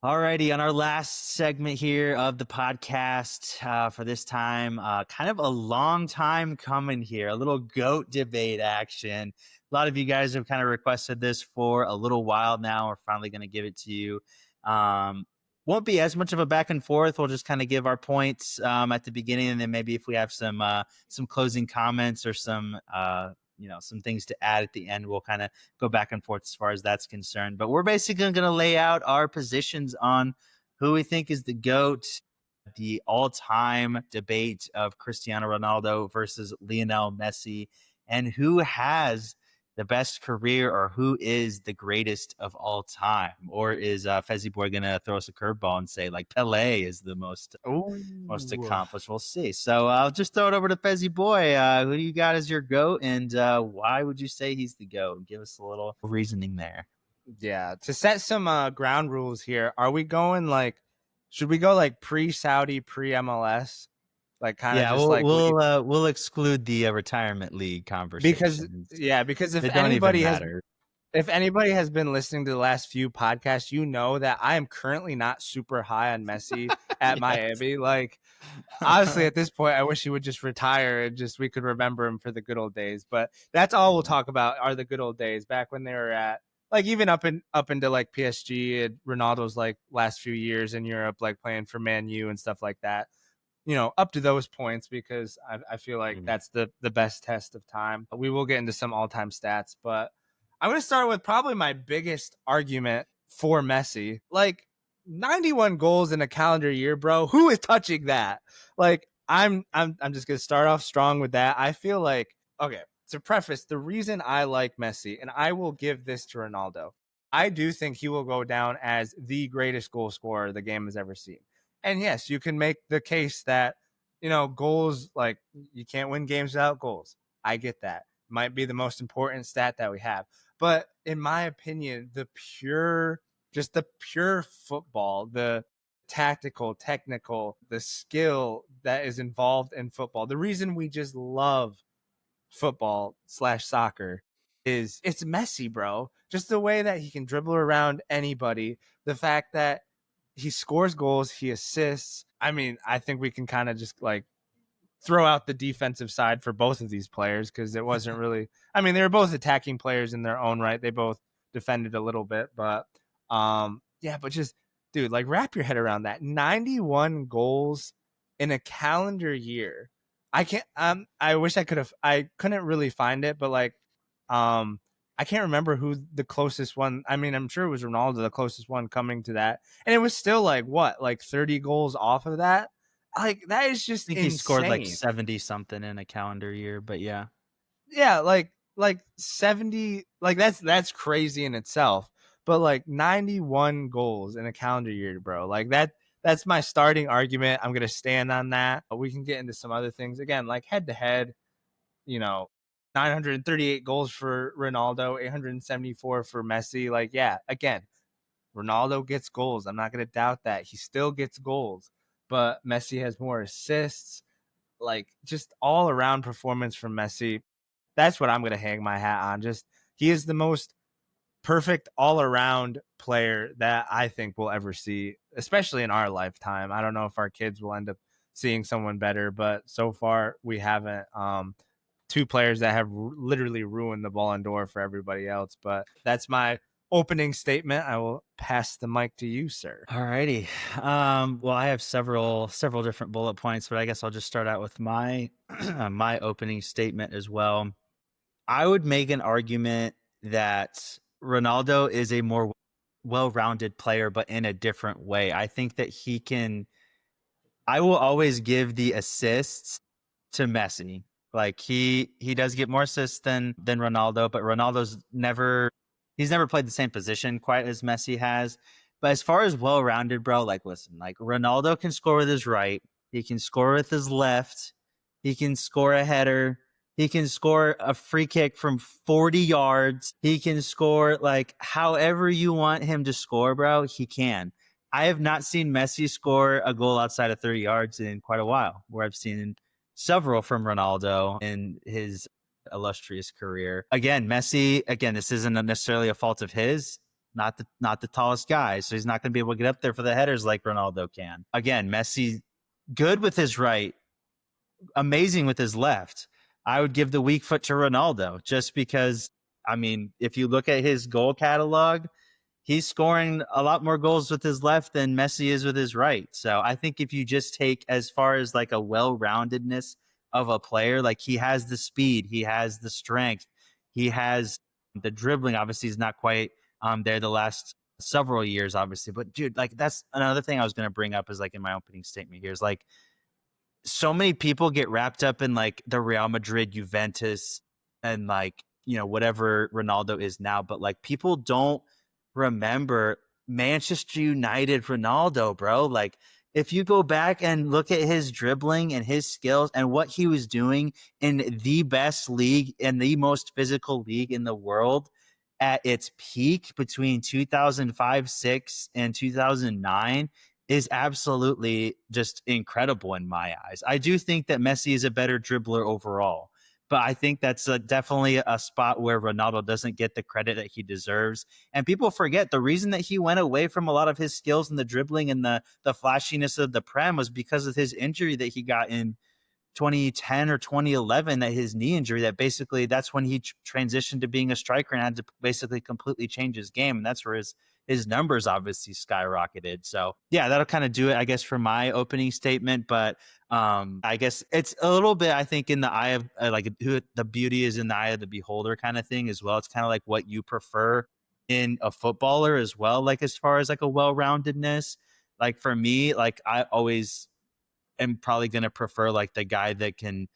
Alrighty, on our last segment here of the podcast for this time, kind of a long time coming here, a little GOAT debate action. A lot of you guys have kind of requested this for a little while now. We're finally going to give it to you. Um, won't be as much of a back and forth. We'll just kind of give our points at the beginning, and then maybe if we have some closing comments or some things to add at the end, we'll kind of go back and forth as far as that's concerned. But we're basically going to lay out our positions on who we think is the GOAT, the all-time debate of Cristiano Ronaldo versus Lionel Messi, and who has the best career or who is the greatest of all time. Or is Fezzy Boy going to throw us a curveball and say like Pele is the most Ooh. accomplished? We'll see. So I'll just throw it over to Fezzy Boy. Who do you got as your GOAT, and why would you say he's the GOAT? Give us a little reasoning there. Yeah, to set some ground rules here, are we going should we go like pre-Saudi, pre-MLS? Like kind of Yeah, just we'll like we, we'll exclude the retirement league because conversations. because They don't even matter. if anybody has been listening to the last few podcasts, you know that I am currently not super high on Messi at Yes. Miami. Like honestly, at this point, I wish he would just retire and just we could remember him for the good old days. But that's all we'll talk about are the good old days back when they were at like even up into like PSG and Ronaldo's like last few years in Europe, like playing for Man U and stuff like that. You know, up to those points because I feel like that's the best test of time. We will get into some all time stats, but I'm going to start with probably my biggest argument for Messi. Like 91 goals in a calendar year, bro. Who is touching that? Like I'm just going to start off strong with that. I feel like okay, to preface, the reason I like Messi, and I will give this to Ronaldo, I do think he will go down as the greatest goal scorer the game has ever seen. And yes, you can make the case that, you know, goals, like you can't win games without goals. I get that. Might be the most important stat that we have. But in my opinion, just the pure football, the tactical, technical, the skill that is involved in football, the reason we just love football/soccer is it's Messi, bro. Just the way that he can dribble around anybody, the fact that he scores goals, he assists. I mean, I think we can kind of just like throw out the defensive side for both of these players because it wasn't really. I mean, they were both attacking players in their own right. They both defended a little bit, but yeah, but just dude, like wrap your head around that. 91 goals in a calendar year. I can't. I wish I could have. I couldn't really find it, but like, I can't remember who the closest one. I mean, I'm sure it was Ronaldo, the closest one coming to that, and it was still like what, like 30 goals off of that. Like that is just I think he scored like insane. 70 something in a calendar year, but yeah. Yeah, like 70, like that's crazy in itself. But like 91 goals in a calendar year, bro. Like that's my starting argument. I'm gonna stand on that. We can get into some other things again, like head to head. You know, 938 goals for Ronaldo, 874 for Messi. Like, yeah, again, Ronaldo gets goals. I'm not gonna doubt that he still gets goals, but Messi has more assists. Like, just all around performance from Messi. That's what I'm going to hang my hat on. Just he is the most perfect all around player that I think we'll ever see, especially in our lifetime. I don't know if our kids will end up seeing someone better, but so far we haven't. Two players that have literally ruined the Ballon d'Or for everybody else. But that's my opening statement. I will pass the mic to you, sir. Alrighty. Well, I have several different bullet points, but I guess I'll just start out with my my opening statement as well. I would make an argument that Ronaldo is a more well-rounded player, but in a different way. I think that he can. I will always give the assists to Messi. Like he does get more assists than Ronaldo, but he's never played the same position quite as Messi has. But as far as well-rounded, bro, like listen, like Ronaldo can score with his right, he can score with his left, he can score a header, he can score a free kick from 40 yards, he can score like however you want him to score, bro, he can. I have not seen Messi score a goal outside of 30 yards in quite a while, where I've seen several from Ronaldo in his illustrious career. Again, Messi, this isn't necessarily a fault of his. not the tallest guy, so he's not going to be able to get up there for the headers like Ronaldo can. Again, Messi good with his right, amazing with his left. I would give the weak foot to Ronaldo just because, I mean, if you look at his goal catalog, he's scoring a lot more goals with his left than Messi is with his right. So I think if you just take as far as like a well-roundedness of a player, like he has the speed, he has the strength, he has the dribbling. Obviously, he's not quite there the last several years, obviously. But dude, like that's another thing I was going to bring up is like in my opening statement here is like so many people get wrapped up in like the Real Madrid, Juventus, and like, whatever Ronaldo is now, but like people don't remember Manchester United Ronaldo, bro. Like if you go back and look at his dribbling and his skills and what he was doing in the best league and the most physical league in the world at its peak between 2005, 6 and 2009 is absolutely just incredible in my eyes. I do think that Messi is a better dribbler overall, but I think that's definitely a spot where Ronaldo doesn't get the credit that he deserves. And people forget the reason that he went away from a lot of his skills in the dribbling and the flashiness of the Prem was because of his injury that he got in 2010 or 2011, that his knee injury, that basically that's when he transitioned to being a striker and had to basically completely change his game, and that's where his numbers obviously skyrocketed. So yeah, that'll kind of do it, I guess, for my opening statement. But I guess it's a little bit, I think, in the eye of like who the beauty is in the eye of the beholder kind of thing as well. It's kind of like what you prefer in a footballer as well, like as far as like a well-roundedness. Like for me, like I always am probably going to prefer like the guy that can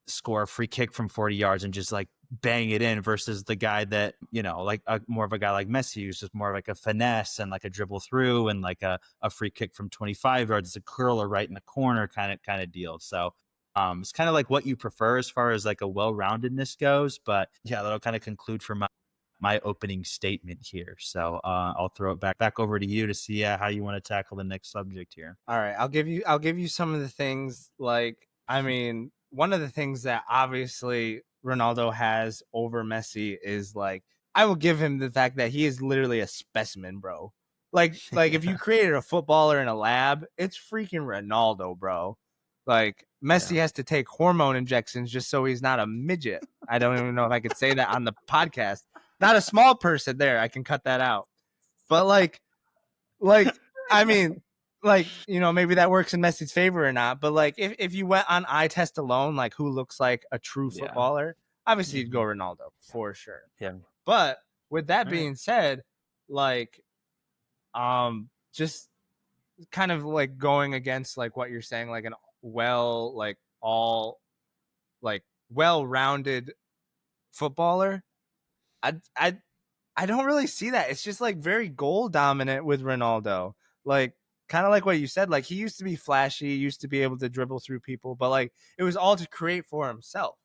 score a free kick from 40 yards and just like bang it in versus the guy that, like more of a guy like Messi, who's just more like a finesse and like a dribble through and like a free kick from 25 yards, a curler right in the corner kind of deal. So it's kind of like what you prefer as far as like a well-roundedness goes. But yeah, that'll kind of conclude for my opening statement here. So I'll throw it back over to you to see how you want to tackle the next subject here. All right, I'll give you some of the things. Like, I mean, one of the things that obviously Ronaldo has over Messi is like, I will give him the fact that he is literally a specimen, bro. Like if you Yeah. created a footballer in a lab, it's freaking Ronaldo, bro. Like Messi Yeah. has to take hormone injections just so he's not a midget. I don't even know if I could say that on the podcast. Not a small person there. I can cut that out. But like I mean, maybe that works in Messi's favor or not. But like, if you went on eye test alone, like who looks like a true Yeah. footballer, obviously you'd go Hmm. Ronaldo for sure. Yeah. But with that All right. being said, like, just kind of like going against like what you're saying, like an well, like all like well-rounded footballer. I I don't really see that. It's just like very goal dominant with Ronaldo. Like kind of like what you said, like he used to be flashy, used to be able to dribble through people, but like it was all to create for himself.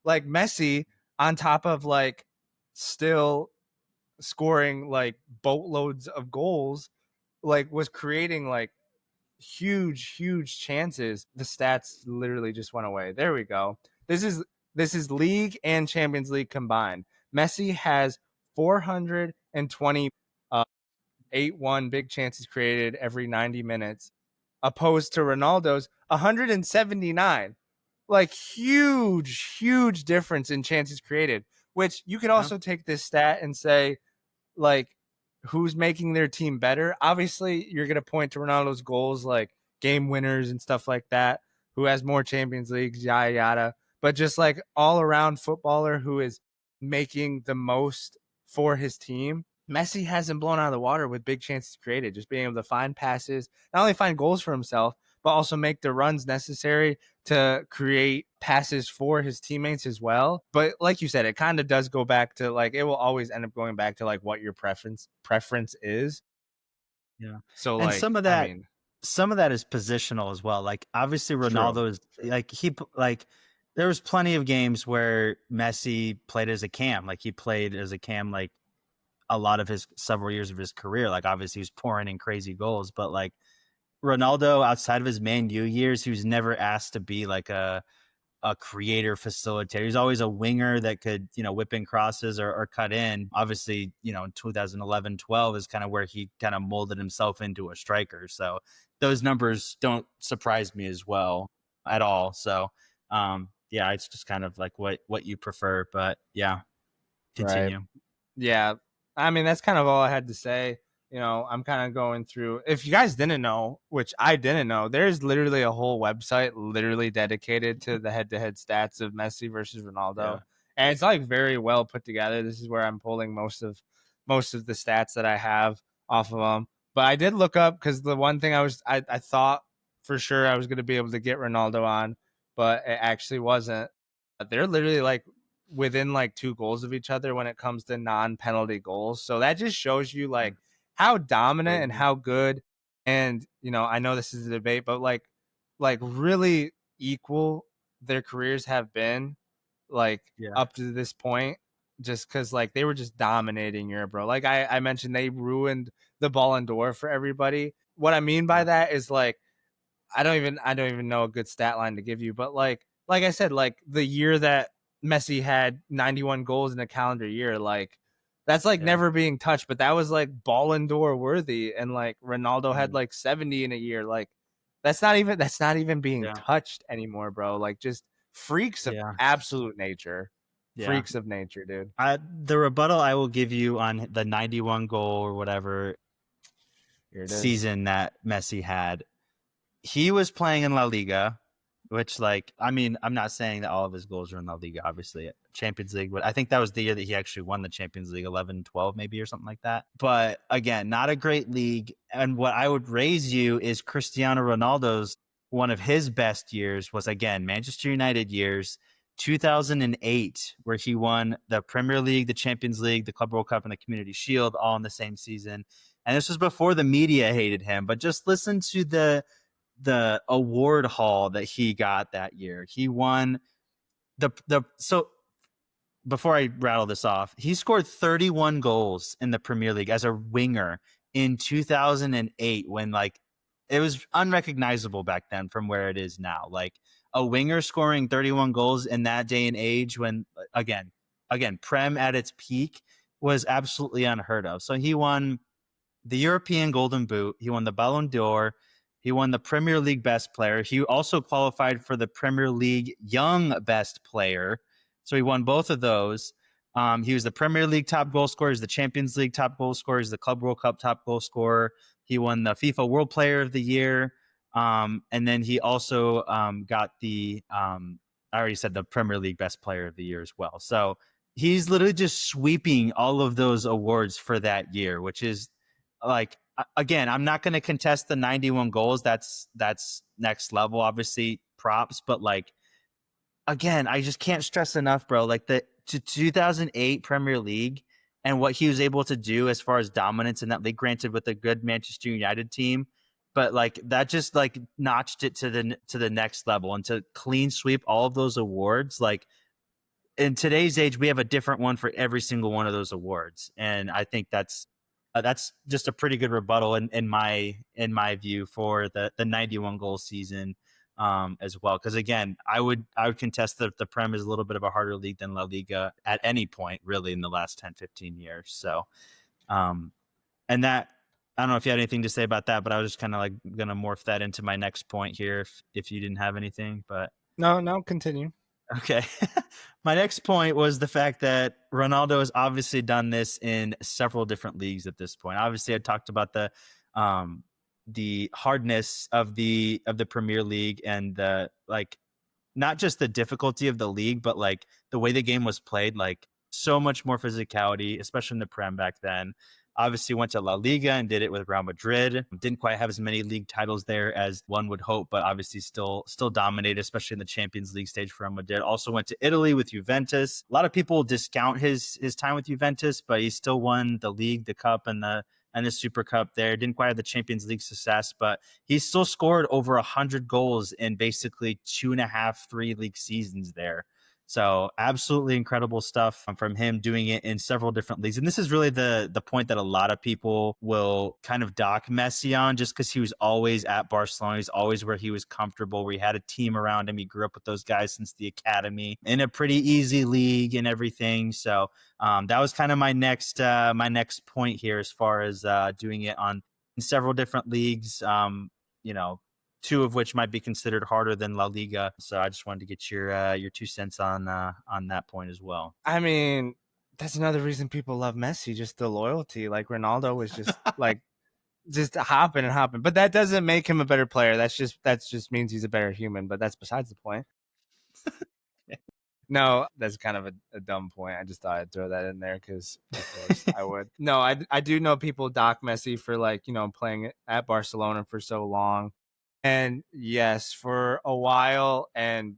Like Messi on top of like still scoring like boatloads of goals, like was creating like huge chances. The stats literally just went away. There we go. This is league and Champions League combined. Messi has 420 8-1 big chances created every 90 minutes, opposed to Ronaldo's 179. Like huge difference in chances created, which you could Yeah. also take this stat and say, like, who's making their team better. Obviously, you're going to point to Ronaldo's goals, like game winners and stuff like that, who has more Champions Leagues, yada, yada. But just like all around footballer who is making the most for his team, Messi hasn't blown out of the water with big chances created, just being able to find passes, not only find goals for himself, but also make the runs necessary to create passes for his teammates as well. But like you said, it kind of does go back to like it will always end up going back to like what your preference is. Yeah. So And like, I mean, some of that is positional as well. Like obviously true. Ronaldo is like like there was plenty of games where Messi played as a cam. Like he played as a cam like a lot of his several years of his career. Like obviously he was pouring in crazy goals, but like Ronaldo outside of his Man U years, he was never asked to be like a creator facilitator. He's always a winger that could, whip in crosses or cut in. Obviously, in 2011, 12 is kind of where he kind of molded himself into a striker. So those numbers don't surprise me as well at all. So yeah, it's just kind of like what you prefer, but yeah, Right. continue. Yeah. I mean, that's kind of all I had to say. I'm kind of going through. If you guys didn't know, which I didn't know, there's literally a whole website literally dedicated to the head-to-head stats of Messi versus Ronaldo, Yeah, and it's like very well put together. This is where I'm pulling most of the stats that I have off of them. But I did look up because the one thing I thought for sure I was going to be able to get Ronaldo on, but it actually wasn't. They're literally like within like 2 goals of each other when it comes to non-penalty goals. So that just shows you like how dominant and crazy. how good, and I know this is a debate, but like really equal their careers have been like Yeah, up to this point, just because like they were just dominating Europe, bro. Like I mentioned, they ruined the Ballon d'Or for everybody. What I mean by yeah, that is like I don't even know a good stat line to give you, but like I said, like the year that Messi had 91 goals in a calendar year, like that's like yeah, never being touched, but that was like Ballon d'Or worthy, and like Ronaldo had mm, like 70 in a year, like that's not even being yeah, touched anymore, bro. Like just freaks of yeah, absolute nature, yeah. freaks of nature, dude. The rebuttal I will give you on the 91 goal or whatever Here it is. season that Messi had, he was playing in La Liga, which, like, I mean, I'm not saying that all of his goals are in La Liga, obviously. Champions League, but I think that was the year that he actually won the Champions League, 11, 12, maybe, or something like that. But again, not a great league. And what I would raise you is Cristiano Ronaldo's one of his best years was, again, Manchester United years, 2008, where he won the Premier League, the Champions League, the Club World Cup, and the Community Shield all in the same season. And this was before the media hated him. But just listen to the award haul that he got that year. He won the so before I rattle this off, he scored 31 goals in the Premier League as a winger in 2008 when like it was unrecognizable back then from where it is now. Like a winger scoring 31 goals in that day and age when again, Prem at its peak was absolutely unheard of. So he won the European Golden Boot. He won the Ballon d'Or. He won the Premier League Best Player. He also qualified for the Premier League Young Best Player. So he won both of those. He was the Premier League top goal scorer. He's the Champions League top goal scorer. He's the Club World Cup top goal scorer. He won the FIFA World Player of the Year. And then he also got I already said the Premier League Best Player of the Year as well. So he's literally just sweeping all of those awards for that year, which is like again, I'm not going to contest the 91 goals. That's next level, obviously props, but like again, I just can't stress enough, bro. Like the 2008 Premier League and what he was able to do as far as dominance in that league, granted with a good Manchester United team, but like that just like notched it to the next level and to clean sweep all of those awards. Like in today's age, we have a different one for every single one of those awards, and I think that's just a pretty good rebuttal in my view for the 91 goal season as well. Because again, I would contest that the Prem is a little bit of a harder league than La Liga at any point really in the last 10-15 years. So um, and that I don't know if you had anything to say about that, but I was just kind of like gonna morph that into my next point here if you didn't have anything, but No, no, continue. okay. My next point was the fact that Ronaldo has obviously done this in several different leagues at this point. Obviously, I talked about the hardness of the Premier League and the like not just the difficulty of the league, but like the way the game was played, like so much more physicality, especially in the Prem back then. Obviously, went to La Liga and did it with Real Madrid. Didn't quite have as many league titles there as one would hope, but obviously still dominated, especially in the Champions League stage for Real Madrid. Also went to Italy with Juventus. A lot of people discount his time with Juventus, but he still won the league, the cup, and the Super Cup there. Didn't quite have the Champions League success, but he still scored over 100 goals in basically 2.5, 3 league seasons there. So absolutely incredible stuff from him doing it in several different leagues. And this is really the point that a lot of people will kind of dock Messi on, just because he was always at Barcelona. He's always where he was comfortable, where he had a team around him. He grew up with those guys since the academy in a pretty easy league and everything. So that was kind of my next point here, as far as doing it on in several different leagues. You know, two of which might be considered harder than La Liga. So I just wanted to get your 2 cents on that point as well. I mean, that's another reason people love Messi, just the loyalty. Like Ronaldo was just like just hopping and hopping. But that doesn't make him a better player. That's just means he's a better human, but that's besides the point. No, that's kind of a dumb point. I just thought I'd throw that in there because, of course, I would. No, I do know people dock Messi for like playing at Barcelona for so long, and yes, for a while, and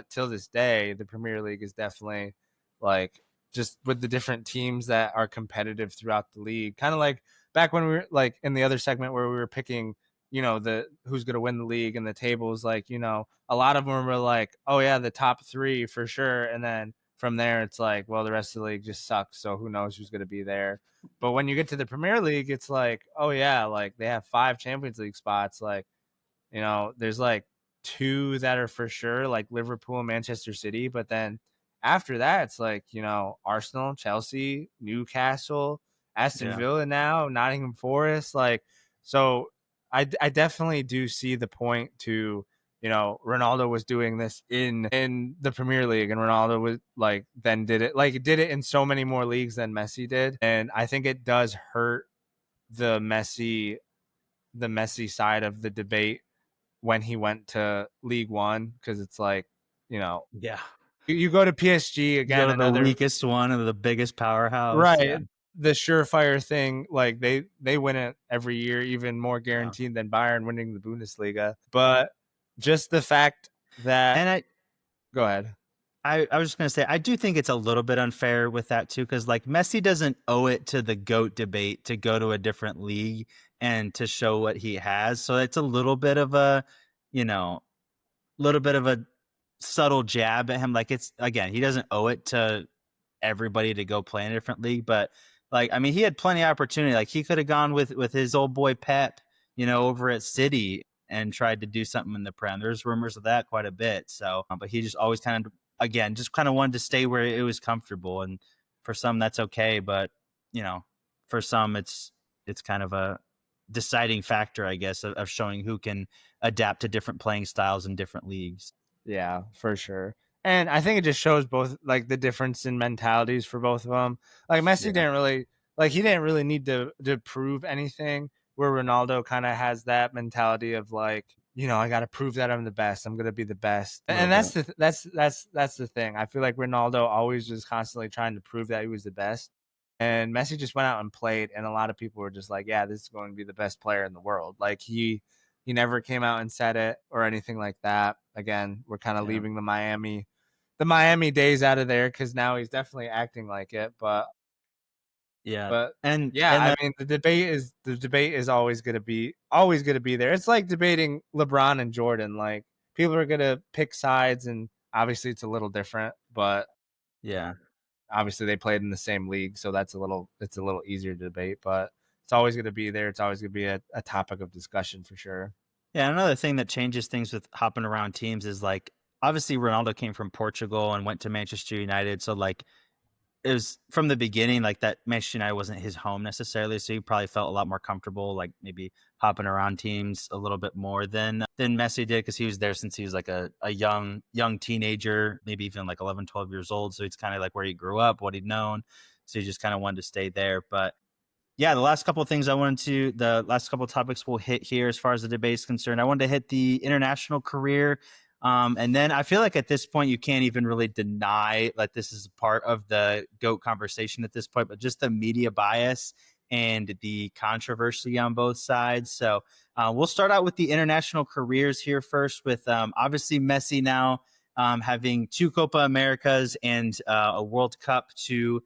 till this day, the Premier League is definitely like just with the different teams that are competitive throughout the league, kind of like back when we were like in the other segment where we were picking the who's going to win the league and the tables, like a lot of them were like, oh yeah, the top three for sure, and then from there it's like, well, the rest of the league just sucks, so who knows who's going to be there. But when you get to the Premier League, it's like, oh yeah, like they have 5 Champions League spots, like there's like two that are for sure, like Liverpool and Manchester City. But then after that, it's like, Arsenal, Chelsea, Newcastle, Aston Yeah. Villa now, Nottingham Forest. Like, so I definitely do see the point to, Ronaldo was doing this in the Premier League, and Ronaldo was like, then did it in so many more leagues than Messi did. And I think it does hurt the Messi side of the debate when he went to League One, because it's like, you know, Yeah. you go to PSG You go again, to the another weakest one and the biggest powerhouse. Yeah. right, the surefire thing, like they win it every year, even more Yeah. guaranteed than Bayern winning the Bundesliga. But just the fact that And go ahead. I was just gonna say, I do think it's a little bit unfair with that too, because like Messi doesn't owe it to the GOAT debate to go to a different league and to show what he has. So it's a little bit of a, you know, little bit of a subtle jab at him. Like, it's, again, he doesn't owe it to everybody to go play in a different league, but like, I mean, he had plenty of opportunity. Like, he could have gone with his old boy Pep, over at City, and tried to do something in the Prem. There's rumors of that quite a bit. So, but he just always kind of, again, just kind of wanted to stay where it was comfortable. And for some, that's okay, but you know, for some, it's kind of a deciding factor, I guess, of showing who can adapt to different playing styles in different leagues. Yeah, for sure. And I think it just shows both like the difference in mentalities for both of them. Like Messi Yeah. didn't really like he didn't really need to prove anything. Where Ronaldo kind of has that mentality of like, I got to prove that I'm the best. I'm gonna be the best. A little And that's bit. that's the thing. I feel like Ronaldo always was constantly trying to prove that he was the best. And Messi just went out and played, and a lot of people were just like, yeah, this is going to be the best player in the world. Like he never came out and said it or anything like that. Again, we're kind of Yeah. leaving the Miami days out of there because now he's definitely acting like it. But Yeah. but And yeah, and I that mean the debate is always gonna be there. It's like debating LeBron and Jordan. Like people are gonna pick sides, and obviously it's a little different, but yeah. obviously they played in the same league, so it's a little easier to debate. But it's always gonna be there. It's always gonna be a topic of discussion for sure. Yeah, another thing that changes things with hopping around teams is like, obviously Ronaldo came from Portugal and went to Manchester United, so like it was from the beginning like that Manchester United wasn't his home necessarily, so he probably felt a lot more comfortable like maybe hopping around teams a little bit more than Messi did, because he was there since he was like a young teenager, maybe even like 11, 12 years old, so it's kind of like where he grew up, what he'd known, so he just kind of wanted to stay there. But yeah, the last couple of topics we'll hit here as far as the debate is concerned. I wanted to hit the international career. And then I feel like at this point, you can't even really deny that this is part of the GOAT conversation at this point, but just the media bias and the controversy on both sides. So we'll start out with the international careers here first, with obviously Messi now having two Copa Americas and a World Cup to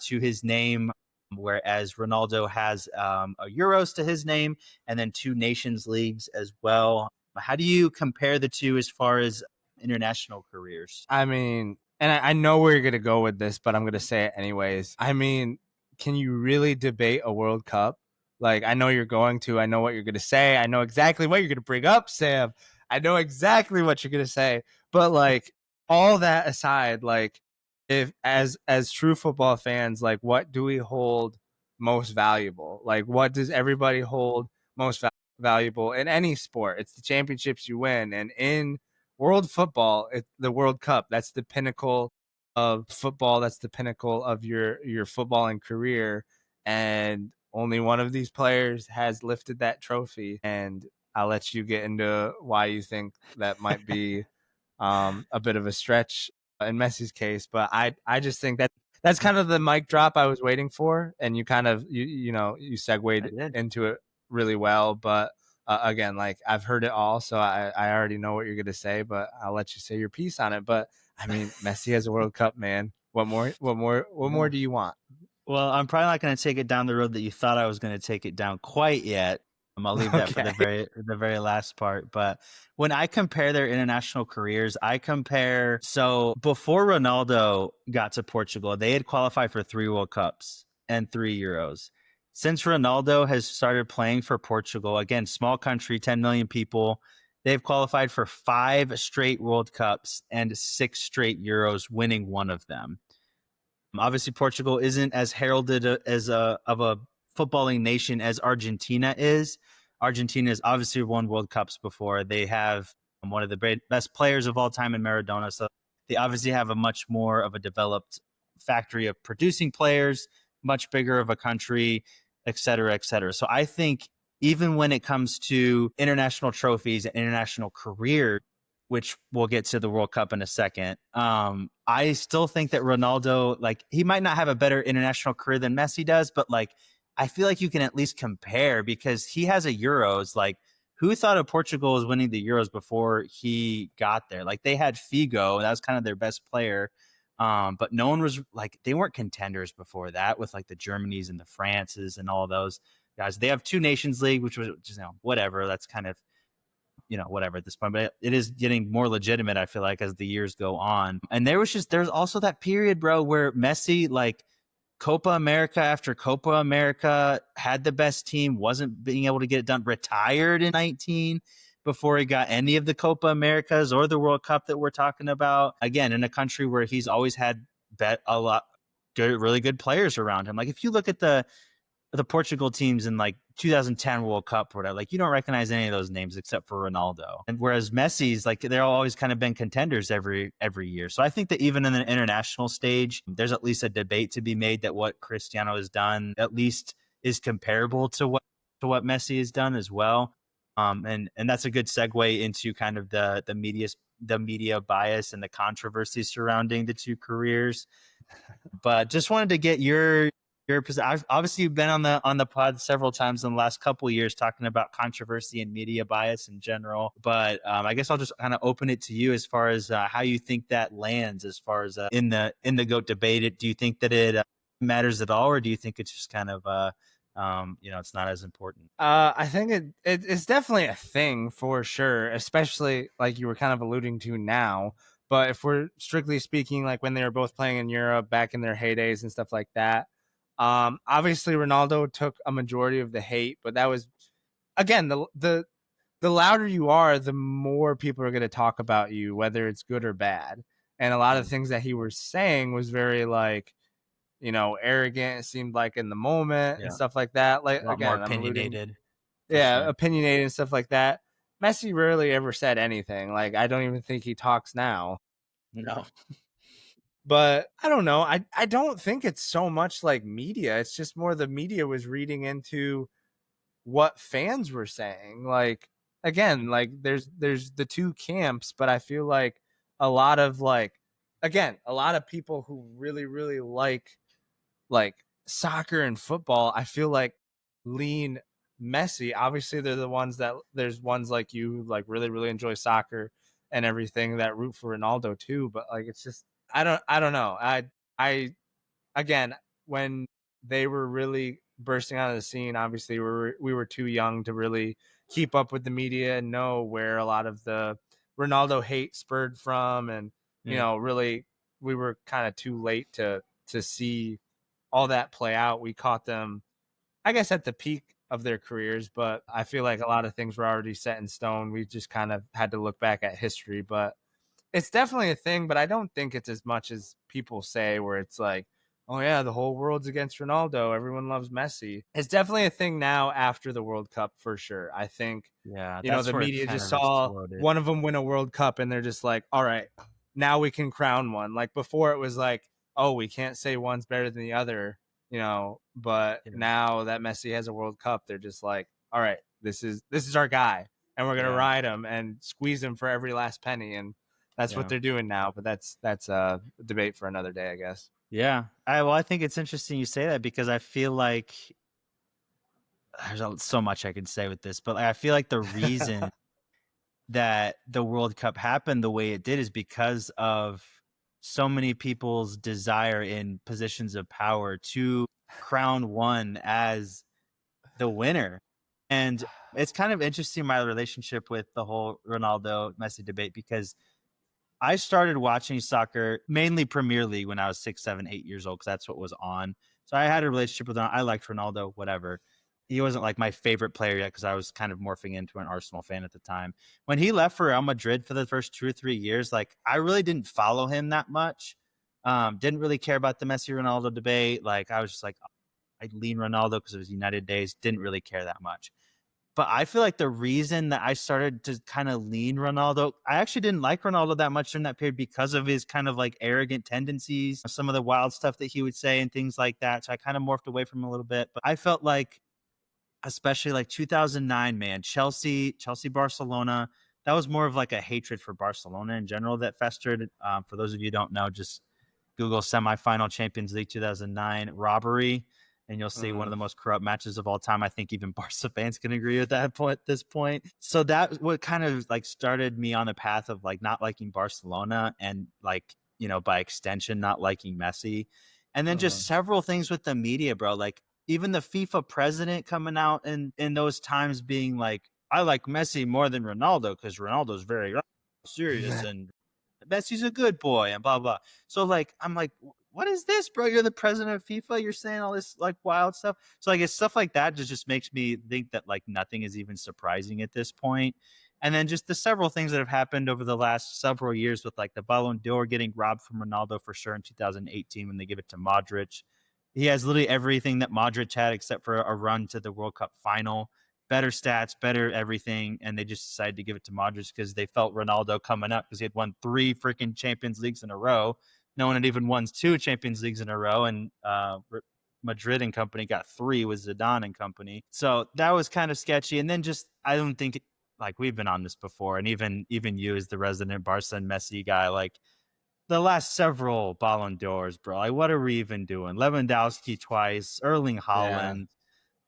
his name, whereas Ronaldo has a Euros to his name and then two Nations Leagues as well. How do you compare the two as far as international careers. I mean, and I know where you're going to go with this, but I'm going to say it anyways. I mean, can you really debate a World Cup? Like, I know you're going to. I know what you're going to say. I know exactly what you're going to bring up, Sam. I know exactly what you're going to say. But like all that aside, like if as true football fans, like what do we hold most valuable? Like what does everybody hold most valuable in any sport? It's the championships you win, and in world football, the World Cup, that's the pinnacle of football. That's the pinnacle of your footballing career. And only one of these players has lifted that trophy. And I'll let you get into why you think that might be a bit of a stretch in Messi's case. But I just think that that's kind of the mic drop I was waiting for. And you kind of, you I segued did. into it really well. But again, like I've heard it all, so I already know what you're gonna say, but I'll let you say your piece on it. But I mean, Messi has a World Cup, man. What more? What more? What more Yeah. do you want? Well, I'm probably not going to take it down the road that you thought I was going to take it down quite yet. I'll leave that for Okay. the very last part. But when I compare their international careers, I compare. So before Ronaldo got to Portugal, they had qualified for 3 World Cups and 3 Euros. Since Ronaldo has started playing for Portugal, again, small country, 10 million people, they've qualified for 5 straight World Cups and 6 straight Euros, winning one of them. Obviously, Portugal isn't as heralded as a of a footballing nation as Argentina is. Argentina has obviously won World Cups before. They have one of the best players of all time in Maradona, so they obviously have a much more of a developed factory of producing players, much bigger of a country, et cetera, et cetera. So I think even when it comes to international trophies and international career, which we'll get to the World Cup in a second. I still think that Ronaldo, like, he might not have a better international career than Messi does, but like, I feel like you can at least compare because he has a Euros. Like, who thought of Portugal was winning the Euros before he got there? Like, they had Figo, that was kind of their best player. But no one was like, they weren't contenders before that with like the Germanys and the Frances and all those guys. They have 2 Nations League, which was just, whatever. That's kind of, whatever at this point, but it is getting more legitimate, I feel like, as the years go on. And there's also that period, bro, where Messi, like, Copa America after Copa America, had the best team, wasn't being able to get it done, retired in 19 before he got any of the Copa Americas or the World Cup that we're talking about. Again, in a country where he's always had a lot good, really good players around him. Like, if you look at the Portugal teams in like 2010 World Cup or whatever, like, you don't recognize any of those names except for Ronaldo. And whereas Messi's, like, they're always kind of been contenders every year. So I think that even in the international stage, there's at least a debate to be made that what Cristiano has done at least is comparable to what Messi has done as well. And that's a good segue into kind of the media bias and the controversy surrounding the two careers. But just wanted to get your I've obviously you've been on the pod several times in the last couple of years talking about controversy and media bias in general. But I guess I'll just kind of open it to you as far as how you think that lands as far as in the GOAT debate. Do you think that it matters at all, or do you think it's just kind of it's not as important? I think it's definitely a thing for sure, especially like you were kind of alluding to now. But if we're strictly speaking, like when they were both playing in Europe back in their heydays and stuff like that, obviously Ronaldo took a majority of the hate, but that was again the louder you are, the more people are going to talk about you, whether it's good or bad. And a lot of Mm. things that he was saying was very like, arrogant. It seemed like in the moment and Yeah, stuff like that. Like a lot more again, I'm alluding, opinionated for yeah, sure. opinionated and stuff like that. Messi rarely ever said anything. Like I don't even think he talks now. No. But I don't know. I don't think it's so much like media. It's just more the media was reading into what fans were saying. Like again, like there's the two camps, but I feel like a lot of like again, a lot of people who really really like soccer and football, I feel like lean Messi. Obviously, they're the ones that there's ones like you who like really really enjoy soccer and everything that root for Ronaldo too. But like it's just I don't know. I again when they were really bursting out of the scene, obviously we were too young to really keep up with the media and know where a lot of the Ronaldo hate spurred from, and Yeah. really we were kind of too late to see all that play out. We caught them, I guess, at the peak of their careers, but I feel like a lot of things were already set in stone. We just kind of had to look back at history, but it's definitely a thing, but I don't think it's as much as people say where it's like, "Oh yeah, the whole world's against Ronaldo. Everyone loves Messi." It's definitely a thing now after the World Cup for sure. I think, Yeah, the that's where it media kind just of saw exploded. one of them win a World Cup and they're just like, "All right, now we can crown one." Like before it was like, "Oh, we can't say one's better than the other." But Yeah. now that Messi has a World Cup, they're just like, "All right, this is our guy and we're going to Yeah. ride him and squeeze him for every last penny." And that's what Yeah. they're doing now, but that's a debate for another day, I guess. Yeah. I think it's interesting you say that because I feel like so much I could say with this, but I feel like the reason that the World Cup happened the way it did is because of so many people's desire in positions of power to crown one as the winner. And it's kind of interesting my relationship with the whole Ronaldo Messi debate because I started watching soccer, mainly Premier League, when I was 6, 7, 8 years old because that's what was on. So I had a relationship with him. I liked Ronaldo, whatever. He wasn't like my favorite player yet because I was kind of morphing into an Arsenal fan at the time. When he left for Real Madrid for the first 2 or 3 years, like I really didn't follow him that much. Didn't really care about the Messi Ronaldo debate. Like I was just like, I'd lean Ronaldo because it was United days. Didn't really care that much. But I feel like the reason that I started to kind of lean Ronaldo, I actually didn't like Ronaldo that much during that period because of his kind of like arrogant tendencies, some of the wild stuff that he would say and things like that. So I kind of morphed away from him a little bit. But I felt like, especially like 2009, man, Chelsea, Barcelona, that was more of like a hatred for Barcelona in general that festered. For those of you who don't know, just Google semifinal Champions League 2009 robbery, and you'll see one of Mm, the most corrupt matches of all time. I think even Barca fans can agree with that point at this point. So that what kind of like started me on a path of like not liking Barcelona and like, by extension, not liking Messi. And then just mhm. several things with the media, bro. Like even the FIFA president coming out in those times being like, I like Messi more than Ronaldo because Ronaldo's very serious and Messi's a good boy and blah blah. So like I'm like, what is this, bro? You're the president of FIFA. You're saying all this like wild stuff. So like it's stuff like that just makes me think that like nothing is even surprising at this point. And then just the several things that have happened over the last several years with like the Ballon d'Or getting robbed from Ronaldo for sure in 2018 when they give it to Modric. He has literally everything that Modric had except for a run to the World Cup final, better stats, better everything, and they just decided to give it to Modric because they felt Ronaldo coming up because he had won 3 freaking Champions Leagues in a row. No one had even won 2 Champions Leagues in a row, and Madrid and company got 3 with Zidane and company. So that was kind of sketchy. And then just I don't think like we've been on this before, and even you as the resident Barca and Messi guy, like the last several Ballon d'Ors, bro. Like, what are we even doing? Lewandowski twice, Erling Yeah. Haaland.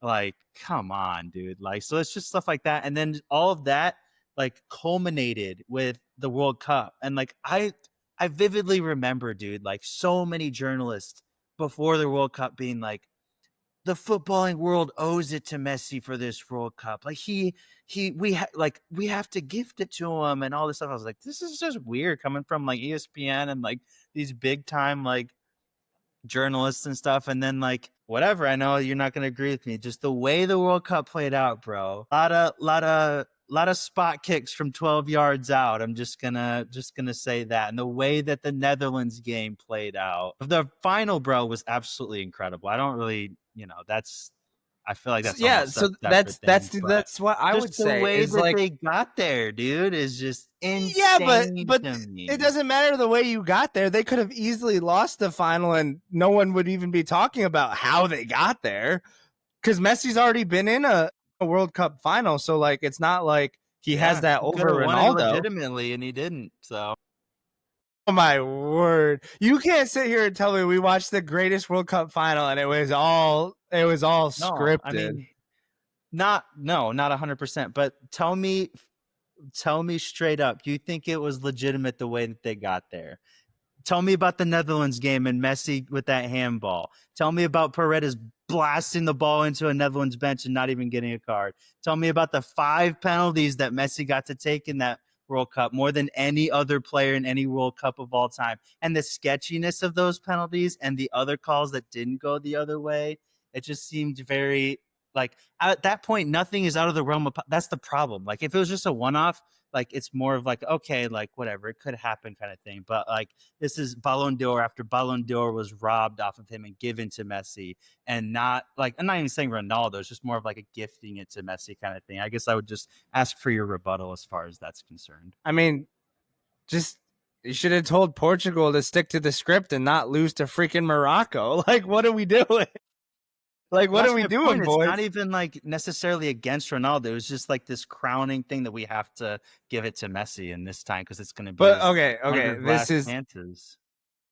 Like, come on, dude. Like, so it's just stuff like that. And then all of that, like, culminated with the World Cup. And like, I vividly remember, dude, like so many journalists before the World Cup being like, the footballing world owes it to Messi for this World Cup. Like we have to gift it to him and all this stuff. I was like, this is just weird coming from like ESPN and like these big time like journalists and stuff. And then like whatever. I know you're not gonna agree with me. Just the way the World Cup played out, bro. Lot of spot kicks from 12 yards out. I'm just gonna say that. And the way that the Netherlands game played out. The final, bro, was absolutely incredible. I don't really, that's I feel like that's Yeah, almost so separate things, but that's what I just would the say way is that like, they got there, dude, is just yeah, but insane but to it me. doesn't matter the way you got there. They could have easily lost the final and no one would even be talking about how they got there because Messi's already been in a World Cup final, so like it's not like he has Yeah, that he could over have won it Ronaldo. legitimately, and he didn't. So Oh my word. You can't sit here and tell me we watched the greatest World Cup final and it was all no, I scripted. mean, not 100%. But tell me straight up, you think it was legitimate the way that they got there? Tell me about the Netherlands game and Messi with that handball. Tell me about Paredes blasting the ball into a Netherlands bench and not even getting a card. Tell me about the 5 penalties that Messi got to take in that World Cup more than any other player in any World Cup of all time. And the sketchiness of those penalties and the other calls that didn't go the other way, it just seemed very like at that point, nothing is out of the realm of. That's the problem. Like if it was just a one-off, like it's more of like okay, like whatever, it could happen kind of thing. But like this is Ballon d'Or after Ballon d'Or was robbed off of him and given to Messi, and not like I'm not even saying Ronaldo. It's just more of like a gifting it to Messi kind of thing. I guess I would just ask for your rebuttal as far as that's concerned. I mean, just you should have told Portugal to stick to the script and not lose to freaking Morocco. Like, what are we doing? Like, what Well, are that's we my doing, point. It's boys? not even like necessarily against Ronaldo. It's just like this crowning thing that we have to give it to Messi in this time because it's going to be But his one of okay, his last chances.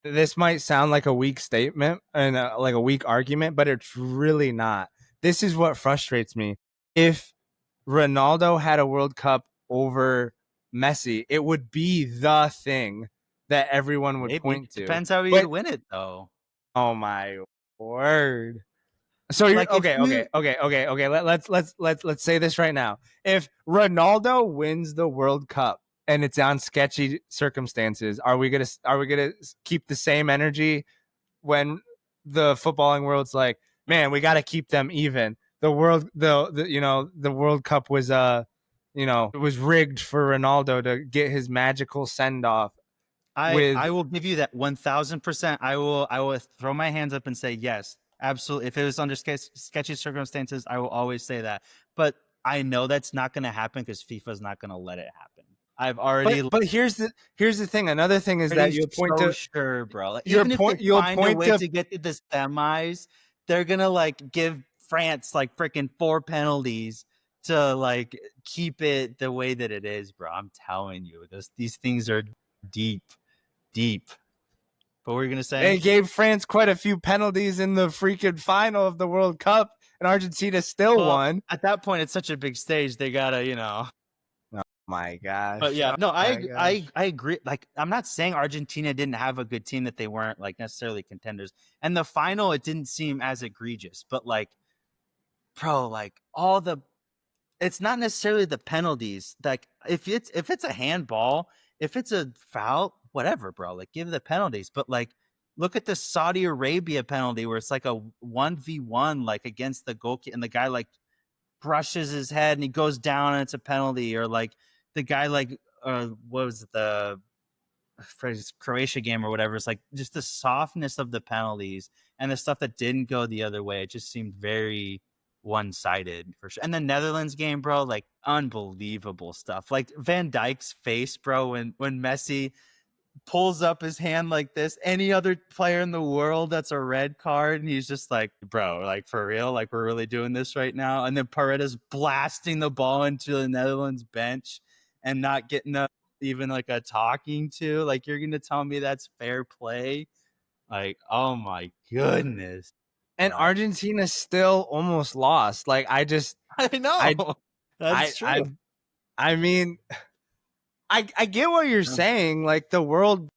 this might sound like a weak statement and like a weak argument, but it's really not. This is what frustrates me. If Ronaldo had a World Cup over Messi, it would be the thing that everyone would Maybe point to. depends how you'd But win it though. oh my word. So you're Like if you okay. Let's say this right now. If Ronaldo wins the World Cup and it's on sketchy circumstances, are we gonna keep the same energy when the footballing world's like, man, we got to keep them even. The World Cup was it was rigged for Ronaldo to get his magical send off with. I will give you that 1000%. I will throw my hands up and say yes, absolutely. If it was under sketchy circumstances, I will always say that. But I know that's not going to happen because FIFA's not going to let it happen. I've already But here's the thing. Another thing is that already so sure, bro. Like, even if they you'll find a point way to to get to the semis, they're gonna like give France like freaking 4 penalties to like keep it the way that it is, bro. I'm telling you, these things are deep, deep. What were you gonna say? they gave France quite a few penalties in the freaking final of the World Cup, and Argentina still Well, won. at that point, it's such a big stage. They gotta, Oh my But gosh! yeah, Oh no, my gosh! I agree. Like, I'm not saying Argentina didn't have a good team that they weren't like necessarily contenders. And the final, it didn't seem as egregious. But like, bro, like it's not necessarily the penalties. Like, if it's a handball, if it's a foul, whatever, bro. Like, give the penalties. But like, look at the Saudi Arabia penalty where it's like a 1v1, like against the goalkeeper, and the guy like brushes his head and he goes down and it's a penalty, or like the guy like what was it, the Croatia game or whatever. It's like just the softness of the penalties and the stuff that didn't go the other way. It just seemed very one-sided for sure. And the Netherlands game, bro, like unbelievable stuff. Like Van Dijk's face, bro, when Messi pulls up his hand like this, any other player in the world, that's a red card. And he's just like, bro, like for real, like we're really doing this right now. And then Paredes blasting the ball into the Netherlands bench and not getting even like a talking to. Like, you're gonna tell me that's fair play? Like, oh my goodness. And Bro. Argentina still almost lost. Like I know. I That's true. I mean, I get what you're saying. Like the world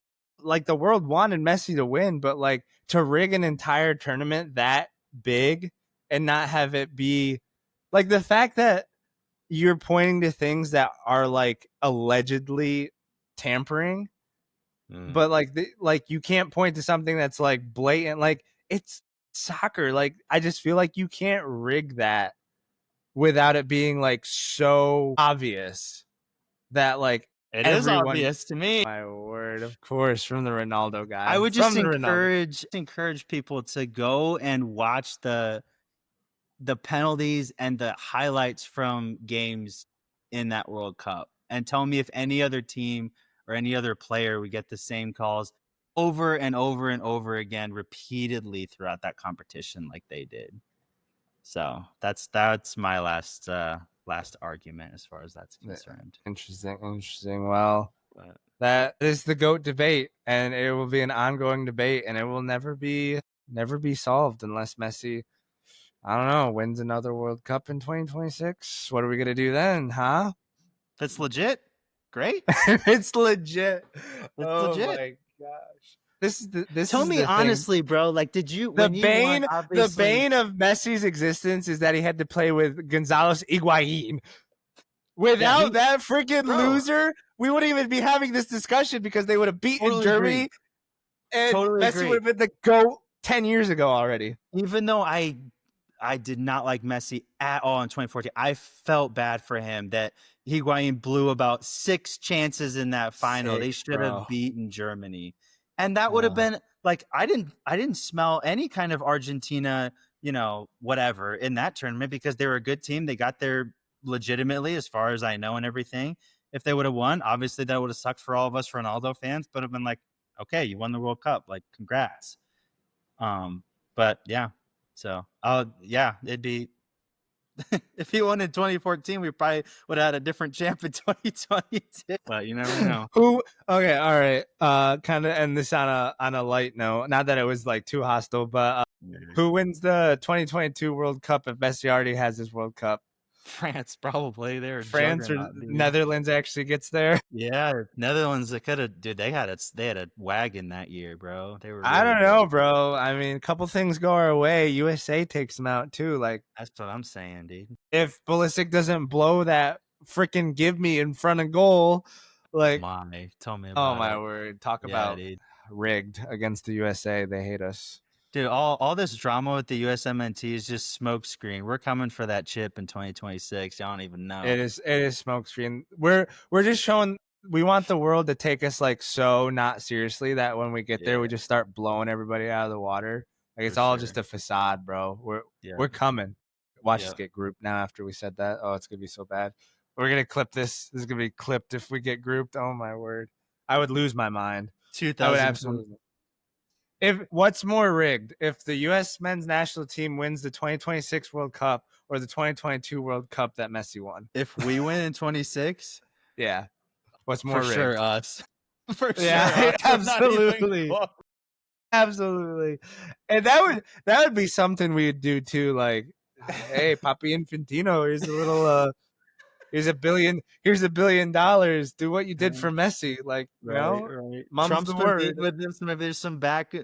wanted Messi to win, but like to rig an entire tournament that big and not have it be like the fact that you're pointing to things that are like allegedly tampering, but like you can't point to something that's like blatant. Like it's soccer. Like I just feel like you can't rig that without it being like so obvious that like It is everyone. obvious to me. My word, of course, from the Ronaldo guy. I would From just the Ronaldo. encourage people to go and watch the penalties and the highlights from games in that World Cup and tell me if any other team or any other player would get the same calls over and over and over again repeatedly throughout that competition like they did. So that's my last argument as far as that's concerned. Interesting. Well, But that is the GOAT debate, and it will be an ongoing debate, and it will never be solved unless Messi, I don't know, wins another World Cup in 2026. What are we gonna do then, huh? that's legit. Great. It's legit. It's Oh legit. my gosh. This Tell is me the honestly, bro. Like, did you the when you won? bane Obviously, of Messi's existence is that he had to play with Gonzalo Higuain. Yeah, Without that freaking bro, loser, we wouldn't even be having this discussion because they would have beaten totally agree. Germany and Totally Messi would agree. have been the GOAT 10 years ago already. Even though I did not like Messi at all in 2014. I felt bad for him that Higuain blew about 6 chances in that final. They 6, should have bro. beaten Germany. And that would have been like I didn't smell any kind of Argentina, whatever in that tournament because they were a good team. They got there legitimately as far as I know and everything. If they would have won, obviously that would have sucked for all of us Ronaldo fans, but have been like, okay, you won the World Cup. Like, congrats. But yeah, so yeah, it'd be if he won in 2014, we probably would have had a different champ in 2022. But you never know. Who? Okay, all right. Kind of end this on a light note. Not that it was like too hostile, but who wins the 2022 World Cup if Messi already has his World Cup? France, probably. They're a France or juggernaut, dude. Netherlands actually gets there? Yeah, Netherlands. They could have, dude. They had a wagon that year, bro. They were I really don't good. know, bro. I mean, a couple things go our way. USA takes them out too. Like That's what I'm saying, dude. if Ballistic doesn't blow that freaking give me in front of goal, like Tell me oh about my it. word, talk Yeah, about dude. rigged against the USA. They hate us. Dude, all this drama with the USMNT is just smokescreen. We're coming for that chip in 2026. Y'all don't even know. It is smokescreen. We're just showing we want the world to take us like so not seriously that when we get there Yeah, we just start blowing everybody out of the water. Like for it's all just sure. a facade, bro. Yeah, We're coming. Watch us yeah. get grouped now after we said that. Oh, it's gonna be so bad. We're gonna clip this. This is gonna be clipped if we get grouped. Oh my word. I would lose my mind. I would 2020. absolutely if what's more rigged, if the US men's national team wins the 2026 World Cup or the 2022 World Cup that Messi won. If we win in 26, Yeah. What's for more sure rigged? us. For sure Yeah, us. I'm not even absolutely. close. Absolutely. And that would be something we'd do too, like, hey, Papi Infantino, here's $1 billion. Do what you did for Messi. Like, Right, right. mum's Trump's the been word. meeting with him, so maybe there's some back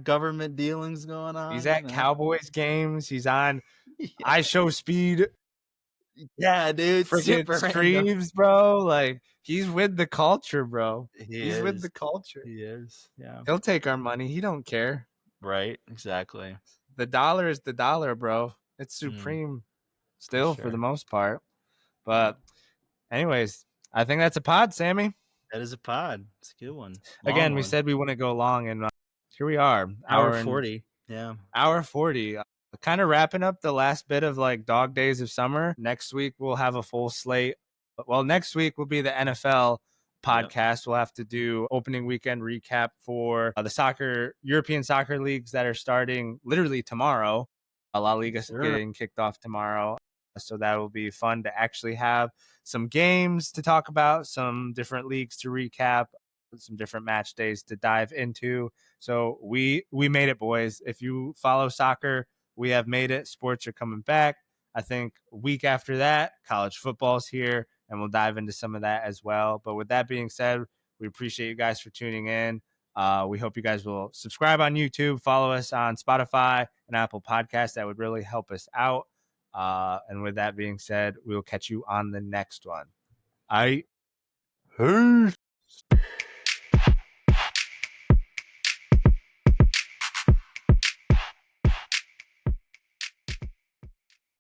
government dealings going He's on, at Cowboys games. He's on Yeah, I Show Speed yeah, dude, freaking super random. streams, bro. Like, he's with the culture, bro. He He's with is. the culture. He is. Yeah. He'll take our money. He don't care. Right, exactly. The dollar is the dollar, bro. It's Mm, supreme for still for the sure. most part. Yeah. But anyways, I think that's a pod, Sammy. That is a pod. It's a good one. Long Again, we one. said we wouldn't go long, and here we are, Hour and 40. Yeah. hour 40. Kind of wrapping up the last bit of like dog days of summer. Next week we'll have a full slate. Well, next week will be the NFL Yep. podcast. We'll have to do opening weekend recap for the European soccer leagues that are starting literally tomorrow. La Liga Sure. getting kicked off tomorrow. So that will be fun to actually have some games to talk about, some different leagues to recap, some different match days to dive into. So we made it, boys. If you follow soccer, we have made it. Sports are coming back. I think a week after that, college football's here, and we'll dive into some of that as well. But with that being said, we appreciate you guys for tuning in. We hope you guys will subscribe on YouTube, follow us on Spotify and Apple Podcasts. That would really help us out. And with that being said, we will catch you on the next one. I. Peace.